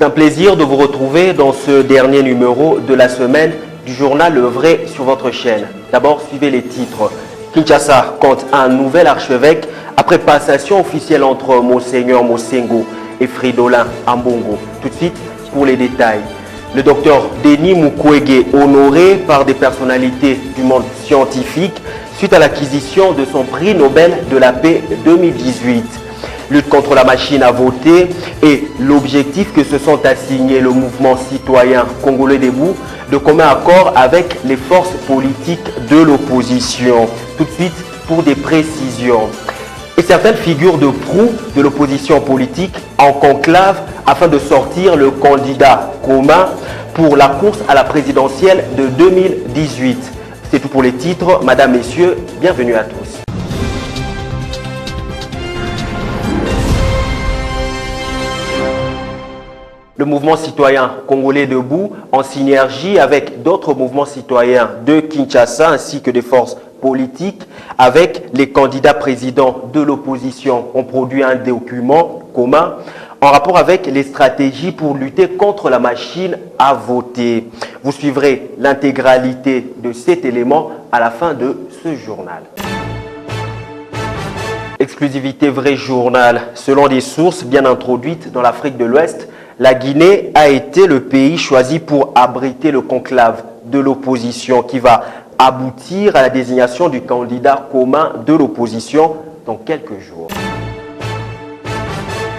un plaisir de vous retrouver dans ce dernier numéro de la semaine du journal Le Vrai sur votre chaîne. D'abord, suivez les titres. Kinshasa compte un nouvel archevêque après passation officielle entre Monseigneur Mosengo et Fridolin Ambongo. Tout de suite, pour les détails. Le docteur Denis Mukwege, honoré par des personnalités du monde scientifique suite à l'acquisition de son prix Nobel de la paix 2018. Lutte contre la machine à voter et l'objectif que se sont assignés le mouvement citoyen congolais debout de commun accord avec les forces politiques de l'opposition. Tout de suite pour des précisions. Et certaines figures de proue de l'opposition politique en conclave afin de sortir le candidat commun pour la course à la présidentielle de 2018. C'est tout pour les titres. Madame, Messieurs, bienvenue à tous. Le mouvement citoyen congolais debout, en synergie avec d'autres mouvements citoyens de Kinshasa ainsi que des forces politiques, avec les candidats présidents de l'opposition, ont produit un document commun en rapport avec les stratégies pour lutter contre la machine à voter. Vous suivrez l'intégralité de cet élément à la fin de ce journal. Exclusivité Vrai Journal. Selon des sources bien introduites dans l'Afrique de l'Ouest, la Guinée a été le pays choisi pour abriter le conclave de l'opposition qui va aboutir à la désignation du candidat commun de l'opposition dans quelques jours.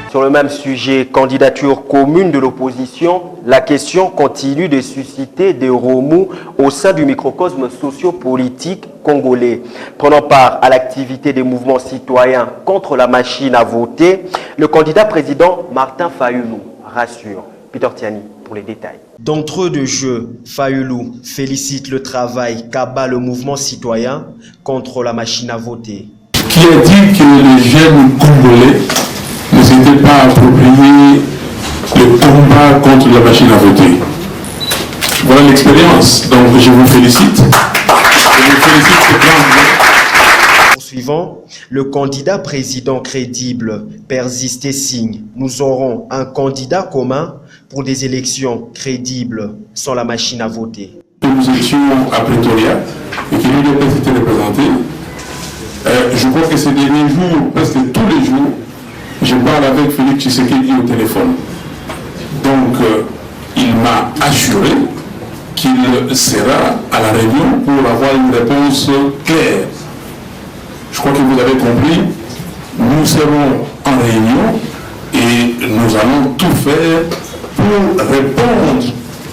Sur le même sujet, candidature commune de l'opposition, la question continue de susciter des remous au sein du microcosme socio-politique congolais. Prenant part à l'activité des mouvements citoyens contre la machine à voter, le candidat président Martin Fayulu rassure. Peter Tiani pour les détails. D'entrée de jeu, Fayulu félicite le travail qu'abat le mouvement citoyen contre la machine à voter. Qui a dit que les jeunes congolais ne s'étaient pas appropriés le combat contre la machine à voter? Voilà l'expérience. Donc je vous félicite. Je vous félicite grandement. Suivant, le candidat président crédible persiste et signe. Nous aurons un candidat commun pour des élections crédibles sans la machine à voter. Nous étions à Pretoria et qui nous a été représenté. Je crois que ces derniers jours, presque tous les jours, je parle avec Félix Tshisekedi au téléphone. Donc, il m'a assuré qu'il sera à la réunion pour avoir une réponse claire. Je crois que vous avez compris, nous serons en réunion et nous allons tout faire pour répondre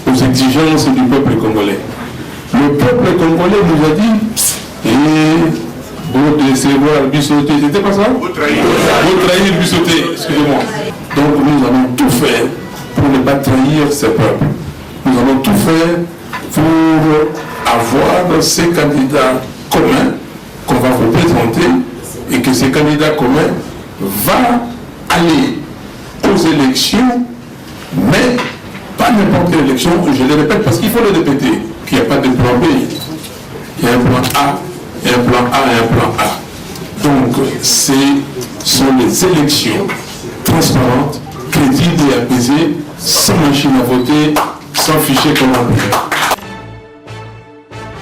aux exigences du peuple congolais. Le peuple congolais nous a dit, vous décevoir Bissoté, c'était pas ça? Vous trahir Bissoté, excusez-moi. Donc nous allons tout faire pour ne pas trahir ce peuple. Nous allons tout faire pour avoir ces candidats communs qu'on va vous présenter et que ces candidats communs vont aller aux élections, mais pas n'importe quelle élection, je le répète parce qu'il faut le répéter, qu'il n'y a pas de plan B, il y a un plan A, et un plan A et un plan A. Donc, ce sont les élections transparentes, crédibles et apaisées, sans machine à voter, sans fichier commanditaire.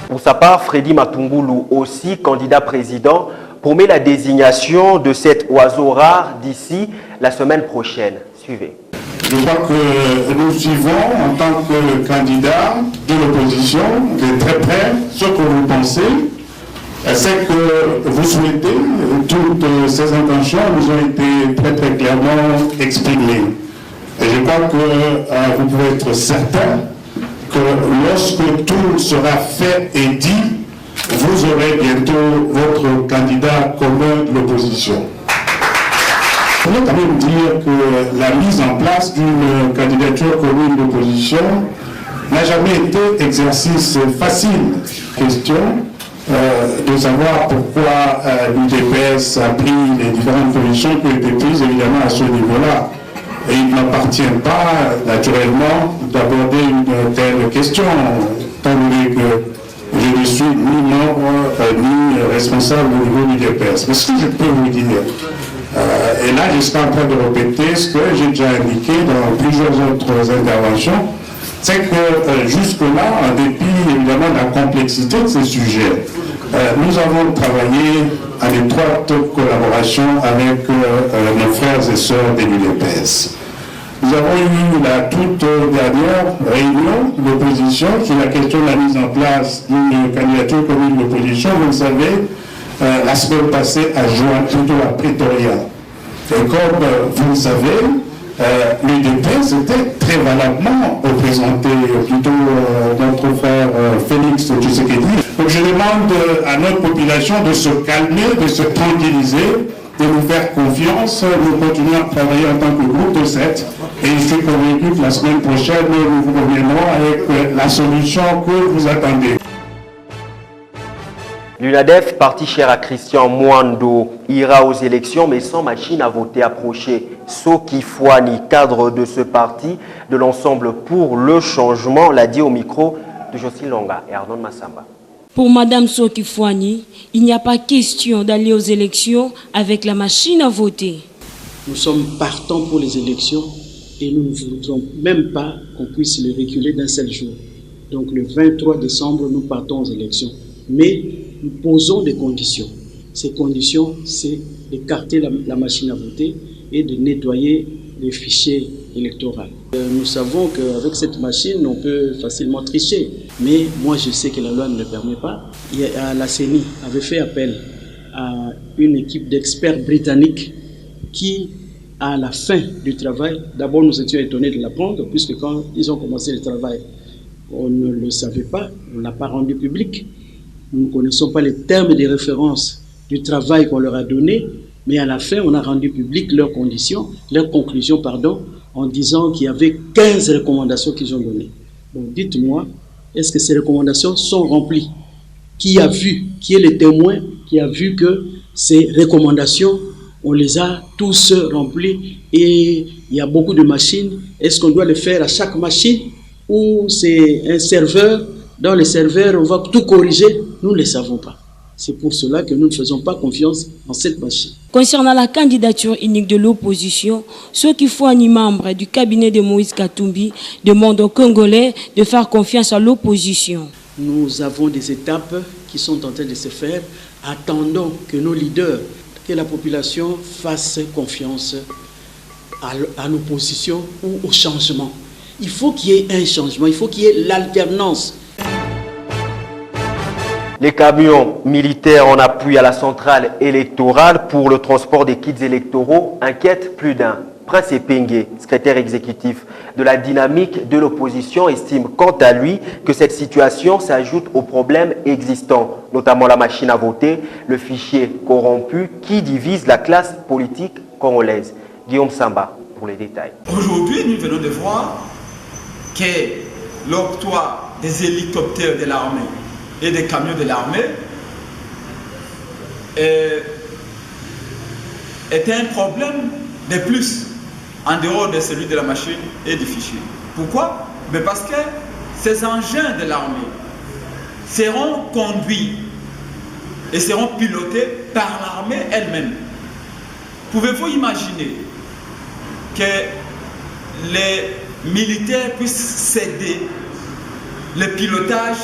Pour sa part, Freddy Matungulu, aussi candidat président, promet la désignation de cet oiseau rare d'ici la semaine prochaine. Suivez. Je crois que nous suivons en tant que candidat de l'opposition de très près ce que vous pensez, c'est que vous souhaitez. Toutes ces intentions vous ont été très très clairement exprimées. Et je crois que vous pouvez être certain que lorsque tout sera fait et dit, vous aurez bientôt votre candidat commun de l'opposition. Je voulais quand même dire que la mise en place d'une candidature commune d'opposition n'a jamais été exercice facile. Question de savoir pourquoi l'UDPS a pris les différentes positions qui ont été prises évidemment à ce niveau-là. Et il ne m'appartient pas, naturellement, d'aborder une telle question, tant donné que je ne suis ni membre ni responsable au niveau du DPS. Mais ce que je peux vous dire, Et là, je suis en train de répéter ce que j'ai déjà indiqué dans plusieurs autres interventions, c'est que jusque-là, en dépit évidemment de la complexité de ces sujets, nous avons travaillé en étroite collaboration avec nos frères et sœurs de l'UDPS. Nous avons eu la toute dernière réunion d'opposition sur la question de la mise en place d'une candidature commune d'opposition. Vous le savez, la semaine passée à juin, plutôt à Pretoria. Et comme vous le savez, l'UDPS était très valablement représenté, plutôt notre frère Félix Tshisekedi. Donc je demande à notre population de se calmer, de se tranquilliser, de nous faire confiance. Nous continuons à travailler en tant que groupe de 7 et je suis convaincu que la semaine prochaine, nous vous reviendrons avec la solution que vous attendez. L'UNADEF, parti cher à Christian Mwando, ira aux élections mais sans machine à voter approchée. Soki Fouani, cadre de ce parti, de l'ensemble pour le changement, l'a dit au micro de Jocelyne Longa et Arnaud Massamba. Pour Madame Soki Fouani, il n'y a pas question d'aller aux élections avec la machine à voter. Nous sommes partants pour les élections et nous ne voudrons même pas qu'on puisse les reculer d'un seul jour. Donc le 23 décembre, nous partons aux élections. Mais nous posons des conditions. Ces conditions, c'est d'écarter la machine à voter et de nettoyer les fichiers électoraux. Nous savons qu'avec cette machine, on peut facilement tricher. Mais moi, je sais que la loi ne le permet pas. La CENI avait fait appel à une équipe d'experts britanniques qui, à la fin du travail, d'abord nous étions étonnés de l'apprendre, puisque quand ils ont commencé le travail, on ne le savait pas, on ne l'a pas rendu public. Nous ne connaissons pas les termes de référence du travail qu'on leur a donné, mais à la fin, on a rendu public leurs conclusions, en disant qu'il y avait 15 recommandations qu'ils ont données. Donc dites-moi, est-ce que ces recommandations sont remplies? Qui a vu, qui est le témoin qui a vu que ces recommandations, on les a tous remplies et il y a beaucoup de machines? Est-ce qu'on doit le faire à chaque machine ou c'est un serveur? Dans les serveurs, on va tout corriger. Nous ne le savons pas. C'est pour cela que nous ne faisons pas confiance en cette machine. Concernant la candidature unique de l'opposition, ceux qui font un membre du cabinet de Moïse Katumbi demandent aux Congolais de faire confiance à l'opposition. Nous avons des étapes qui sont en train de se faire. Attendons que nos leaders, que la population fasse confiance à l'opposition ou au changement. Il faut qu'il y ait un changement, il faut qu'il y ait l'alternance. Les camions militaires en appui à la centrale électorale pour le transport des kits électoraux inquiètent plus d'un. Prince Epengue, secrétaire exécutif de la dynamique de l'opposition, estime quant à lui que cette situation s'ajoute aux problèmes existants, notamment la machine à voter, le fichier corrompu qui divise la classe politique congolaise. Guillaume Samba pour les détails. Aujourd'hui, nous venons de voir que l'octroi des hélicoptères de l'armée et des camions de l'armée est un problème de plus en dehors de celui de la machine et du fichier. Pourquoi? Mais parce que ces engins de l'armée seront conduits et seront pilotés par l'armée elle-même. Pouvez-vous imaginer que les militaires puissent céder le pilotage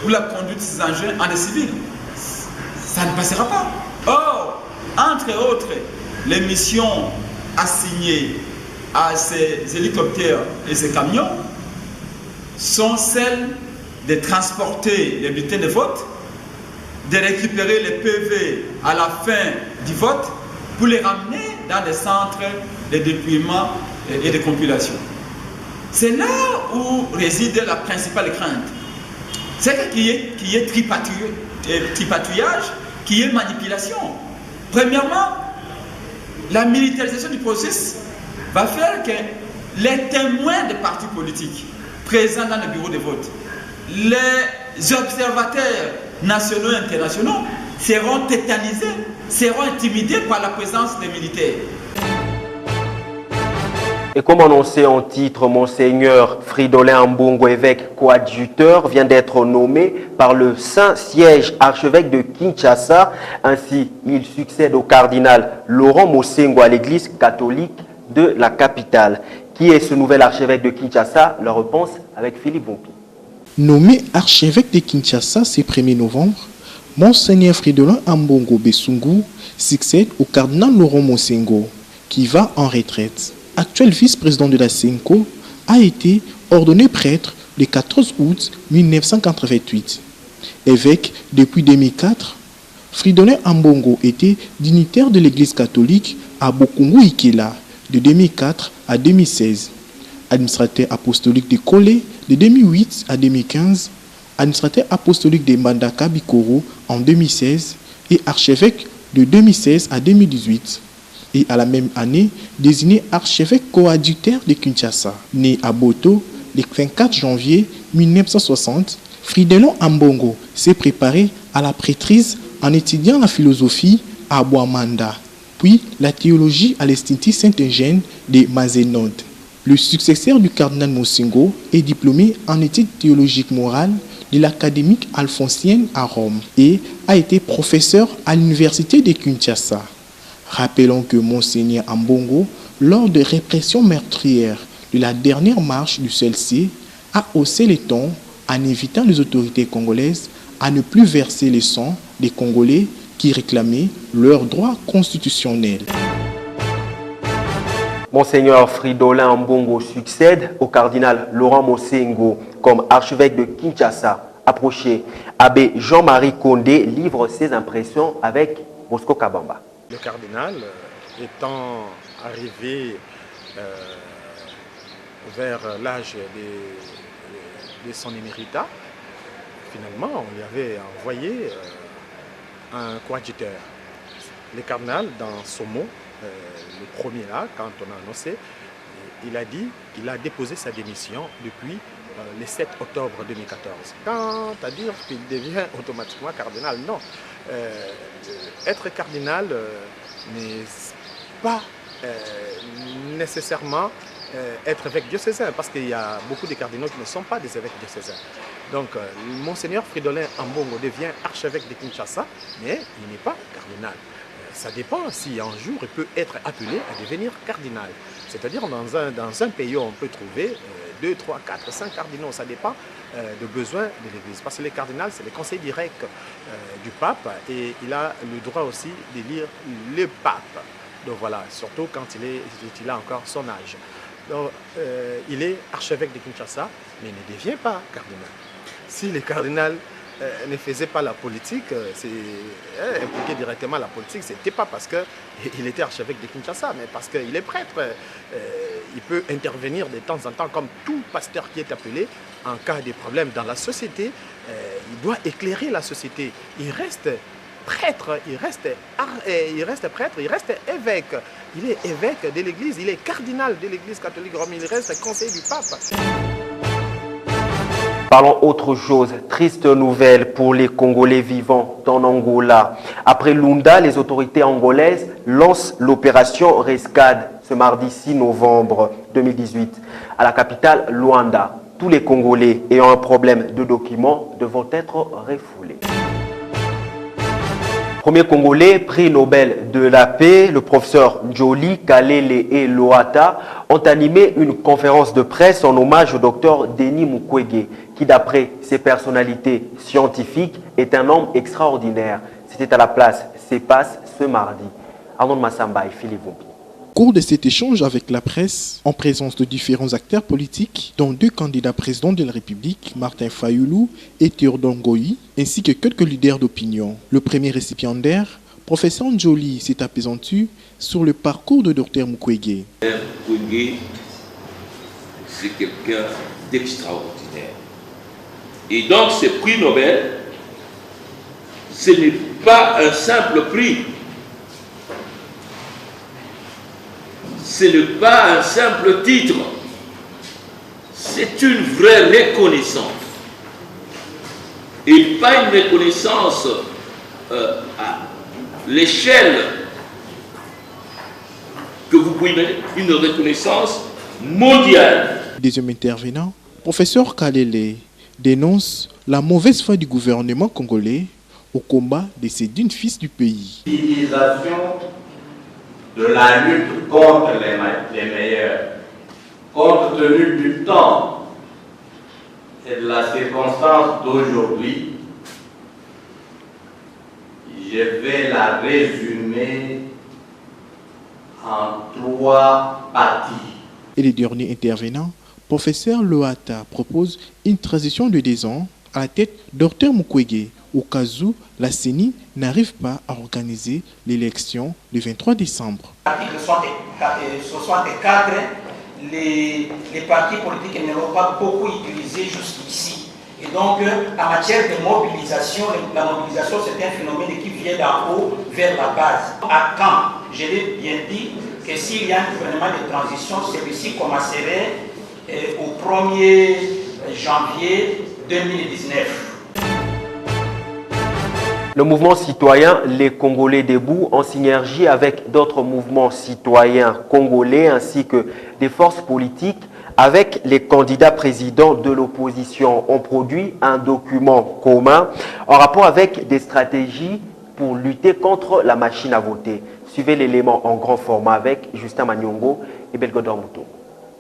ou la conduite de ces engins en des civils? Ça ne passera pas. Or, entre autres, les missions assignées à ces hélicoptères et ces camions sont celles de transporter les bulletins de vote, de récupérer les PV à la fin du vote pour les ramener dans les centres de dépouillement et de compilation. C'est là où réside la principale crainte. C'est qu'il y ait tripatouillage, qu'il y ait manipulation. Premièrement, la militarisation du processus va faire que les témoins des partis politiques présents dans le bureau de vote, les observateurs nationaux et internationaux seront tétanisés, seront intimidés par la présence des militaires. Et comme annoncé en titre, Monseigneur Fridolin Ambongo, évêque coadjuteur, vient d'être nommé par le Saint-Siège archevêque de Kinshasa. Ainsi, il succède au cardinal Laurent Mosengo à l'église catholique de la capitale. Qui est ce nouvel archevêque de Kinshasa? La réponse avec Philippe Bompi. Nommé archevêque de Kinshasa ce 1er novembre, Monseigneur Fridolin Ambongo Besungu succède au cardinal Laurent Mosengo, qui va en retraite. Actuel vice-président de la CENCO, a été ordonné prêtre le 14 août 1988. Évêque depuis 2004, Fridolin Ambongo était dignitaire de l'église catholique à Bokungu-Ikela de 2004 à 2016, administrateur apostolique de Kolé de 2008 à 2015, administrateur apostolique de Mbandaka Bikoro en 2016 et archevêque de 2016 à 2018. Et à la même année, désigné archevêque coadjuteur de Kinshasa. Né à Boto le 24 janvier 1960, Fridolin Ambongo s'est préparé à la prêtrise en étudiant la philosophie à Boamanda, puis la théologie à l'Institut Saint-Eugène de Mazénode. Le successeur du cardinal Mosengo est diplômé en études théologiques morales de l'Académie alphonsienne à Rome et a été professeur à l'université de Kinshasa. Rappelons que Monseigneur Ambongo, lors de répression meurtrière de la dernière marche du CLC, a haussé les tons en invitant les autorités congolaises à ne plus verser le sang des Congolais qui réclamaient leurs droits constitutionnels. Monseigneur Fridolin Ambongo succède au cardinal Laurent Mosengo comme archevêque de Kinshasa. Approché, abbé Jean-Marie Condé livre ses impressions avec Bosco Kabamba. Le cardinal, étant arrivé vers l'âge de son éméritat, finalement, on lui avait envoyé un coadjuteur. Le cardinal, dans son mot, le premier là, quand on a annoncé, il a dit qu'il a déposé sa démission depuis le 7 octobre 2014. Quant à dire qu'il devient automatiquement cardinal, non. Être cardinal n'est pas nécessairement être évêque diocésain, parce qu'il y a beaucoup de cardinaux qui ne sont pas des évêques diocésains. Donc, Monseigneur Fridolin Ambongo devient archevêque de Kinshasa, mais il n'est pas cardinal. Ça dépend si un jour il peut être appelé à devenir cardinal. C'est-à-dire dans un pays où on peut trouver 2, 3, 4, 5 cardinaux, ça dépend de besoins de l'Église. Parce que les cardinals, c'est le conseil direct du pape et il a le droit aussi d'élire le pape. Donc voilà, surtout quand il a encore son âge. Donc, il est archevêque de Kinshasa, mais il ne devient pas cardinal. Si le cardinal ne faisait pas la politique, impliqué directement la politique, ce n'était pas parce qu'il était archevêque de Kinshasa, mais parce qu'il est prêtre. Il peut intervenir de temps en temps, comme tout pasteur qui est appelé, en cas de problème dans la société. Il doit éclairer la société. Il reste prêtre, il reste prêtre, il reste évêque. Il est évêque de l'Église, il est cardinal de l'Église catholique romaine, il reste conseiller du pape. Parlons autre chose, triste nouvelle pour les Congolais vivant en Angola. Après Lunda, les autorités angolaises lancent l'opération Rescade ce mardi 6 novembre 2018 à la capitale Luanda. Tous les Congolais ayant un problème de documents devront être refoulés. Premier Congolais, prix Nobel de la paix, le professeur Njoli Kalele et Loata ont animé une conférence de presse en hommage au docteur Denis Mukwege, qui d'après ses personnalités scientifiques est un homme extraordinaire. C'était à la place CEPAS ce mardi. Arnaud Massamba et Philippe Vompi. Au cours de cet échange avec la presse, en présence de différents acteurs politiques, dont 2 candidats présidents de la République, Martin Fayoulou et Théodore Ngoï, ainsi que quelques leaders d'opinion, le premier récipiendaire, professeur Njoli, s'est appesanti sur le parcours de Dr Mukwege. Mukwege, c'est quelqu'un d'extraordinaire. Et donc ce prix Nobel, ce n'est pas un simple prix. Ce n'est pas un simple titre, c'est une vraie reconnaissance. Et pas une reconnaissance à l'échelle que vous pouvez mettre, une reconnaissance mondiale. Deuxième intervenant, professeur Kalele dénonce la mauvaise foi du gouvernement congolais au combat de ces d'une fils du pays. L'utilisation de la lutte contre les meilleurs, compte tenu du temps et de la circonstance d'aujourd'hui, je vais la résumer en 3 parties. Et le dernier intervenant, professeur Loata, propose une transition de 2 ans à la tête Dr Mukwege, au cas où la CENI n'arrive pas à organiser l'élection le 23 décembre. L'article 64, les partis politiques ne l'ont pas beaucoup utilisé jusqu'ici. Et donc, en matière de mobilisation, la mobilisation c'est un phénomène qui vient d'en haut vers la base. À quand, je l'ai bien dit, que s'il y a un gouvernement de transition, celui-ci commencerait au 1er janvier 2019. Le mouvement citoyen Les Congolais Debout, en synergie avec d'autres mouvements citoyens congolais ainsi que des forces politiques, avec les candidats présidents de l'opposition, ont produit un document commun en rapport avec des stratégies pour lutter contre la machine à voter. Suivez l'élément en grand format avec Justin Magnongo et Belgodor Mouto.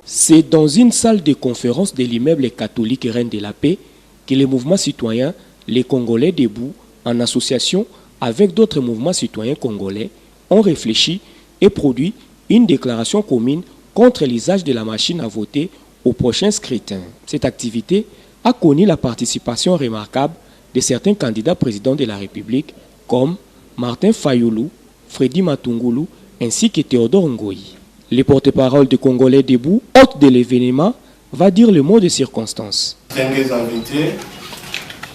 C'est dans une salle de conférence de l'immeuble catholique Reine de la Paix que les mouvements citoyens Les Congolais Debout, en association avec d'autres mouvements citoyens congolais, ont réfléchi et produit une déclaration commune contre l'usage de la machine à voter au prochain scrutin. Cette activité a connu la participation remarquable de certains candidats présidents de la République comme Martin Fayoulou, Freddy Matungulu ainsi que Théodore Ngoyi. Le porte-parole de Congolais Debout, hôte de l'événement, va dire le mot de circonstance. Distingués invités,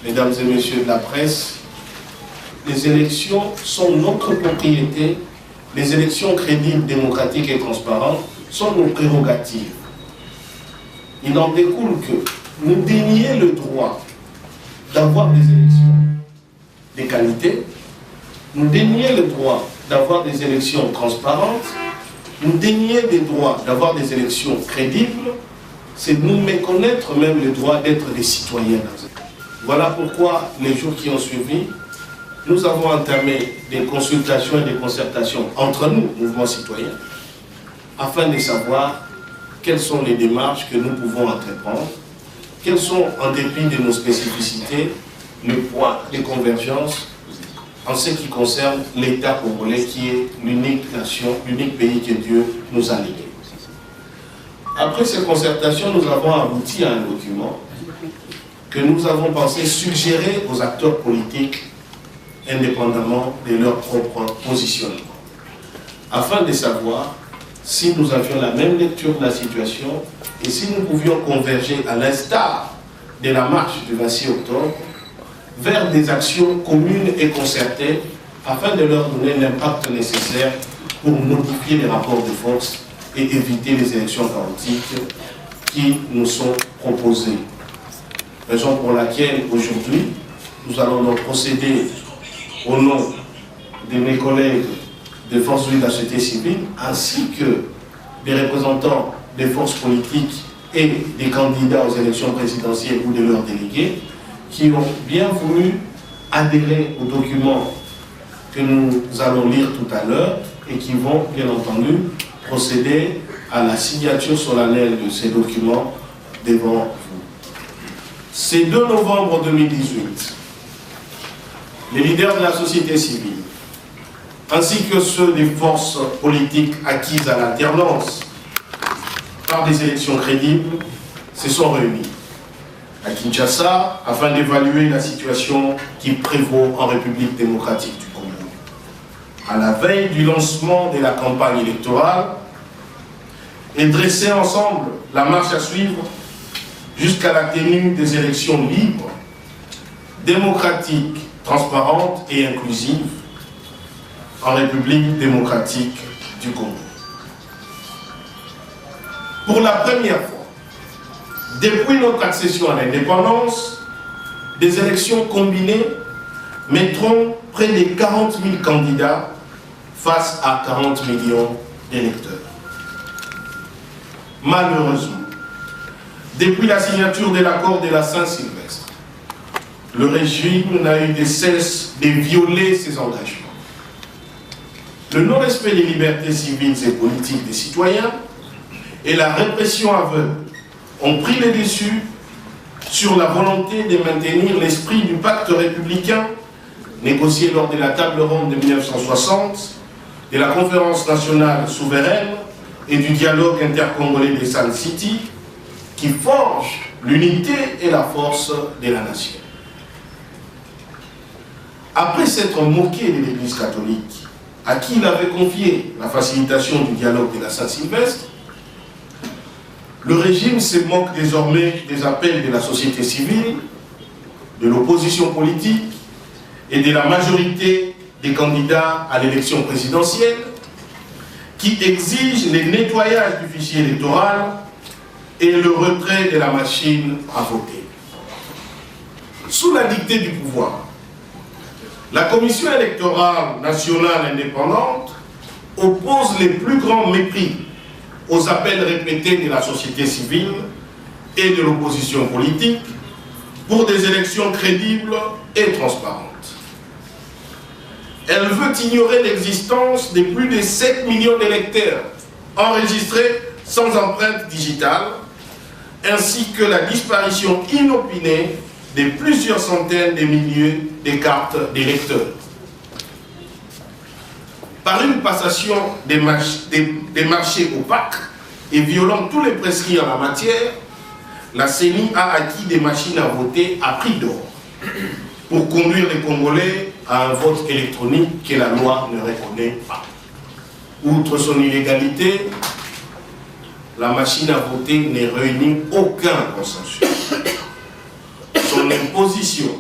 mesdames et messieurs de la presse, les élections sont notre propriété, les élections crédibles, démocratiques et transparentes sont nos prérogatives. Il en découle que nous dénier le droit d'avoir des élections de qualité, nous dénier le droit d'avoir des élections transparentes, nous dénier le droit d'avoir des élections crédibles, c'est nous méconnaître même le droit d'être des citoyens. Voilà pourquoi les jours qui ont suivi, nous avons entamé des consultations et des concertations entre nous, mouvements citoyens, afin de savoir quelles sont les démarches que nous pouvons entreprendre, quels sont, en dépit de nos spécificités, le poids des convergences en ce qui concerne l'État congolais qui est l'unique nation, l'unique pays que Dieu nous a légué. Après ces concertations, nous avons abouti à un document que nous avons pensé suggérer aux acteurs politiques indépendamment de leur propre positionnement, afin de savoir si nous avions la même lecture de la situation et si nous pouvions converger à l'instar de la marche du 26 octobre vers des actions communes et concertées afin de leur donner l'impact nécessaire pour modifier les rapports de force et éviter les élections chaotiques qui nous sont proposées. Raison pour laquelle aujourd'hui nous allons donc procéder au nom de mes collègues des forces vives de la société civile ainsi que des représentants des forces politiques et des candidats aux élections présidentielles ou de leurs délégués qui ont bien voulu adhérer au document que nous allons lire tout à l'heure et qui vont bien entendu procéder à la signature solennelle de ces documents devant vous. C'est 2 novembre 2018. Les leaders de la société civile, ainsi que ceux des forces politiques acquises à l'alternance par des élections crédibles, se sont réunis à Kinshasa afin d'évaluer la situation qui prévaut en République démocratique du Congo. À la veille du lancement de la campagne électorale, et dresser ensemble la marche à suivre jusqu'à la tenue des élections libres, démocratiques, transparentes et inclusives en République démocratique du Congo. Pour la première fois, depuis notre accession à l'indépendance, des élections combinées mettront près de 40 000 candidats face à 40 millions d'électeurs. malheureusement, depuis la signature de l'accord de la Saint-Sylvestre, le régime n'a eu de cesse de violer ses engagements. Le non-respect des libertés civiles et politiques des citoyens et la répression aveugle ont pris le dessus sur la volonté de maintenir l'esprit du pacte républicain négocié lors de la table ronde de 1960, de la conférence nationale souveraine et du dialogue intercongolais de Sun City, qui forge l'unité et la force de la nation. Après s'être moqué de l'Église catholique, à qui il avait confié la facilitation du dialogue de la Saint-Sylvestre, le régime se moque désormais des appels de la société civile, de l'opposition politique et de la majorité des candidats à l'élection présidentielle qui exigent le nettoyage du fichier électoral et le retrait de la machine à voter. Sous la dictée du pouvoir, la Commission électorale nationale indépendante oppose les plus grands mépris aux appels répétés de la société civile et de l'opposition politique pour des élections crédibles et transparentes. Elle veut ignorer l'existence de plus de 7 millions d'électeurs enregistrés sans empreinte digitale, ainsi que la disparition inopinée de plusieurs centaines de milliers de cartes d'électeurs. Par une passation des marchés opaques et violant tous les prescrits en la matière, la CENI a acquis des machines à voter à prix d'or pour conduire les Congolais à un vote électronique que la loi ne reconnaît pas. Outre son illégalité, la machine à voter ne réunit aucun consensus. Son imposition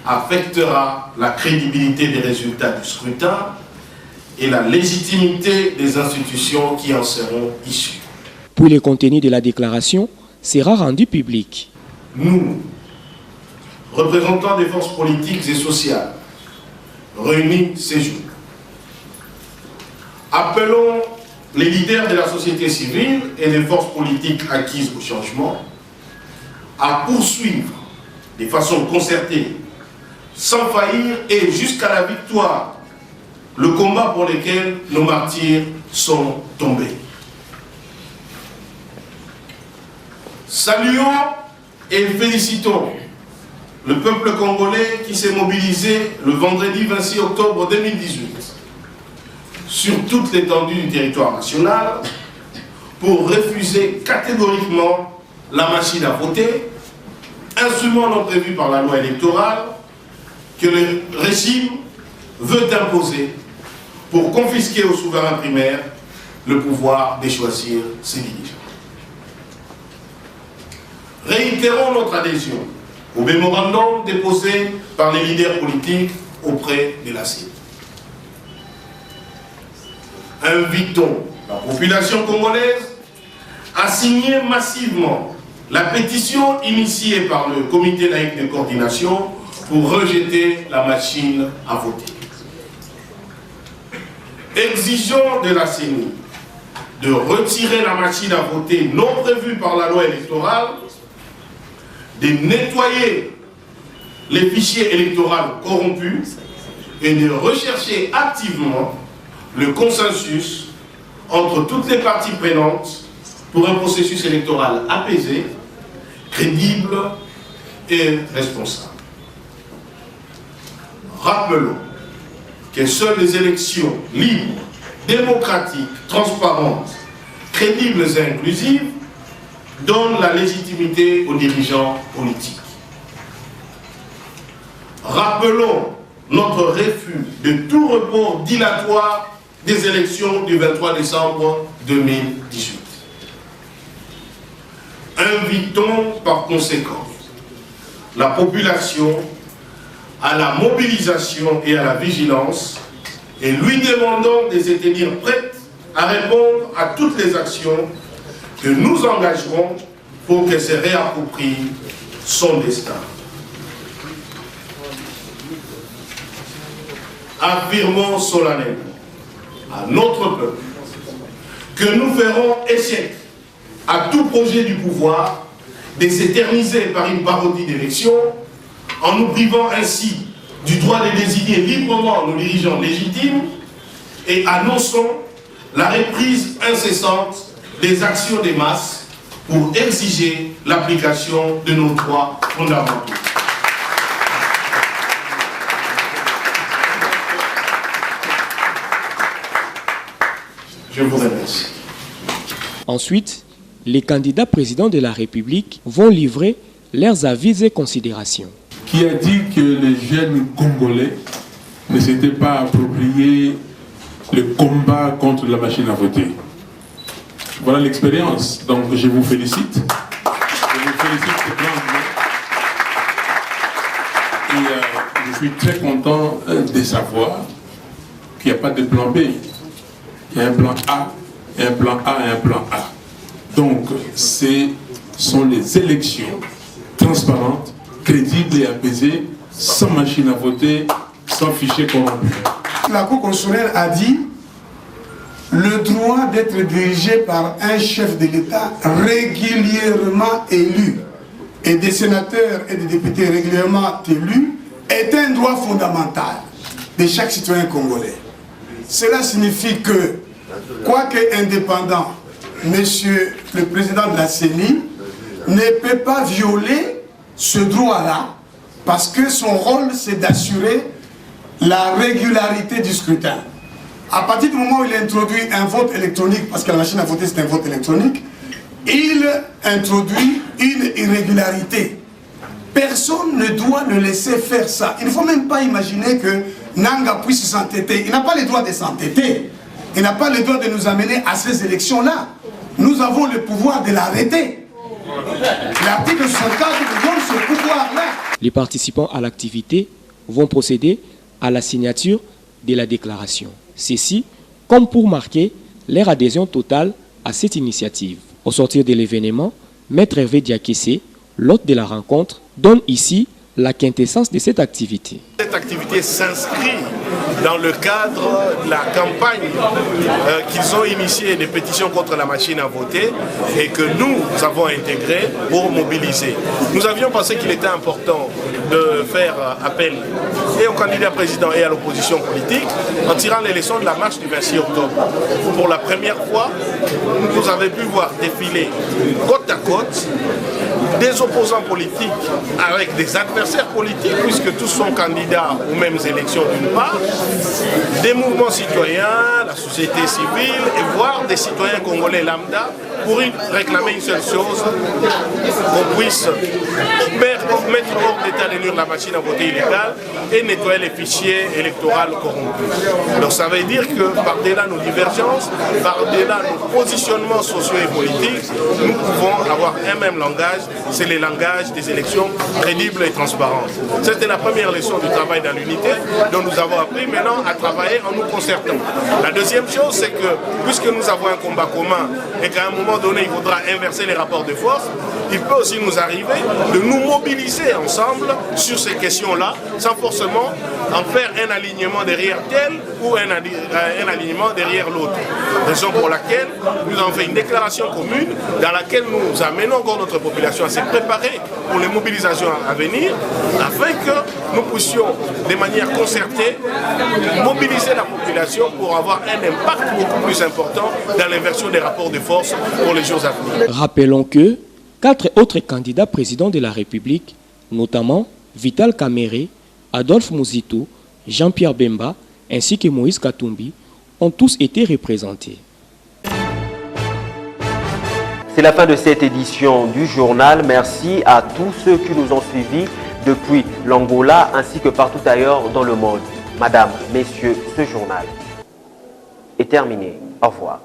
affectera la crédibilité des résultats du scrutin et la légitimité des institutions qui en seront issues. Puis le contenu de la déclaration sera rendu public. Nous, représentants des forces politiques et sociales, réunis ces jours, appelons les leaders de la société civile et des forces politiques acquises au changement à poursuivre de façon concertée, sans faillir et jusqu'à la victoire, le combat pour lequel nos martyrs sont tombés. Saluons et félicitons le peuple congolais qui s'est mobilisé le vendredi 26 octobre 2018 sur toute l'étendue du territoire national pour refuser catégoriquement la machine à voter, instrument non prévu par la loi électorale que le régime veut imposer pour confisquer aux souverains primaires le pouvoir de choisir ses dirigeants. Réitérons notre adhésion au mémorandum déposé par les leaders politiques auprès de la CENI. Invitons la population congolaise à signer massivement la pétition initiée par le comité laïque de coordination pour rejeter la machine à voter. Exigeons de la CENI de retirer la machine à voter non prévue par la loi électorale, de nettoyer les fichiers électoraux corrompus et de rechercher activement le consensus entre toutes les parties prenantes pour un processus électoral apaisé, crédible et responsable. Rappelons que seules les élections libres, démocratiques, transparentes, crédibles et inclusives donnent la légitimité aux dirigeants politiques. Rappelons notre refus de tout report dilatoire des élections du 23 décembre 2018. Invitons par conséquent la population à la mobilisation et à la vigilance et lui demandons de se tenir prête à répondre à toutes les actions que nous engagerons pour qu'elle se réapproprie son destin. Affirmons solennellement à notre peuple que nous ferons échec à tout projet du pouvoir de s'éterniser par une parodie d'élection, en nous privant ainsi du droit de désigner librement nos dirigeants légitimes et annonçons la reprise incessante des actions des masses pour exiger l'application de nos droits fondamentaux. Je vous remercie. Ensuite, les candidats présidents de la République vont livrer leurs avis et considérations. Qui a dit que les jeunes Congolais ne s'étaient pas appropriés le combat contre la machine à voter? Voilà l'expérience. Donc je vous félicite. Je vous félicite grandement. Et je suis très content de savoir qu'il n'y a pas de plan B. Il y a un plan A, un plan A et un plan A. Donc, ce sont les élections transparentes, crédibles et apaisées, sans machine à voter, sans fichier corrompu. La Cour constitutionnelle a dit le droit d'être dirigé par un chef de l'État régulièrement élu et des sénateurs et des députés régulièrement élus est un droit fondamental de chaque citoyen congolais. Cela signifie que, quoique indépendant, Monsieur le Président de la CENI ne peut pas violer ce droit-là parce que son rôle, c'est d'assurer la régularité du scrutin. À partir du moment où il introduit un vote électronique, parce que la machine à voter, c'est un vote électronique, il introduit une irrégularité. Personne ne doit le laisser faire ça. Il ne faut même pas imaginer que Nanga puisse s'entêter. Il n'a pas le droit de s'entêter. Il n'a pas le droit de nous amener à ces élections-là. Nous avons le pouvoir de l'arrêter. L'article 64 nous donne ce pouvoir-là. Les participants à l'activité vont procéder à la signature de la déclaration. Ceci, comme pour marquer leur adhésion totale à cette initiative. Au sortir de l'événement, Maître Hervé Diakessé, l'hôte de la rencontre, donne ici la quintessence de cette activité. Cette activité s'inscrit dans le cadre de la campagne qu'ils ont initiée des pétitions contre la machine à voter et que nous avons intégré pour mobiliser. Nous avions pensé qu'il était important de faire appel et au candidat président et à l'opposition politique en tirant les leçons de la marche du 26 octobre. Pour la première fois, vous avez pu voir défiler côte à côte des opposants politiques avec des adversaires politiques, puisque tous sont candidats aux mêmes élections d'une part, des mouvements citoyens, la société civile, et voire des citoyens congolais lambda, pour réclamer une seule chose, qu'on puisse mettre hors d'état de nuire la machine à voter illégale et nettoyer les fichiers électoraux corrompus. Donc ça veut dire que par-delà nos divergences, par-delà nos positionnements sociaux et politiques, nous pouvons avoir un même langage, c'est le langage des élections crédibles et transparentes. C'était la première leçon du travail dans l'unité, dont nous avons appris maintenant à travailler en nous concertant. La deuxième chose, c'est que puisque nous avons un combat commun et qu'à un moment donné, il faudra inverser les rapports de force, il peut aussi nous arriver de nous mobiliser ensemble sur ces questions-là, sans forcément en faire un alignement derrière tel ou un alignement derrière l'autre. Raison pour laquelle nous avons fait une déclaration commune dans laquelle nous amenons encore notre population à se préparer pour les mobilisations à venir, afin que nous puissions de manière concertée mobiliser la population pour avoir un impact beaucoup plus important dans l'inversion des rapports de force pour les jours à venir. Rappelons que 4 autres candidats présidents de la République, notamment Vital Kamerhe, Adolphe Muzito, Jean-Pierre Bemba ainsi que Moïse Katumbi, ont tous été représentés. C'est la fin de cette édition du journal. Merci à tous ceux qui nous ont suivis depuis l'Angola ainsi que partout ailleurs dans le monde. Madame, messieurs, ce journal est terminé. Au revoir.